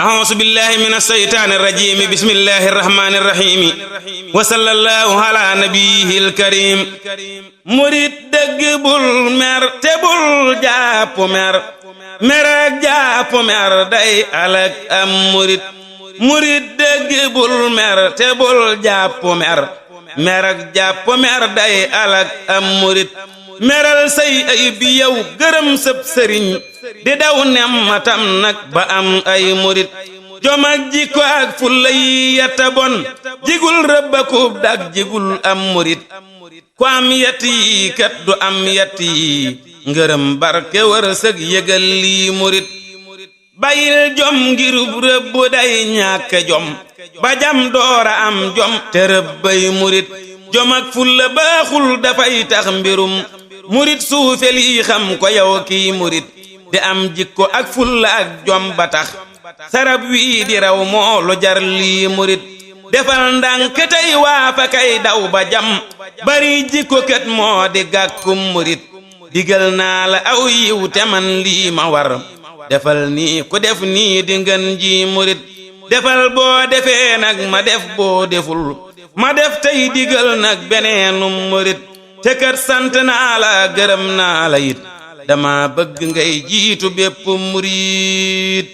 أعوذ بالله من الشيطان الرجيم بسم الله الرحمن الرحيم وصلى الله على نبيه الكريم murid dëgg bul mer te bul jàpp mer mer ak jàpp mer day alak am murid dëgg bul mer te bul jàpp mer mer ak jàpp mer day alak am murid meral say ay bi yow gërëm sëb sëriñ di daw nemmatam nag ba am ay murid jom ak jikko ak fulla yi yatta bon jigul rëbbakub dak jigul am murid ku am yett yi kat du am yett yi ngërëm barke wërsëg yëgal lii murid bayil jom ngirub rëbb day ñàkk jom ba jam doora am jom te rëbbay murid jom ak fulla baaxul dafay tax mbirum murid suufe lii xam ko yow kii murid di am jikko ak fulla ak jom ba tax sarab wii di raw moo lu jar lii murid defal ndànk tey waa fa kay daw ba jam bari jikko kat moo di gàkkum murid digal naa la aw yiw te man lii ma war defal nii ku def nii di ngën ji murid defal boo defee nag ma def boo deful ma def tey digal nag beneenum murid te kat sant naa la gërëm naa la it dama bëgg ngay jiitu bépp murid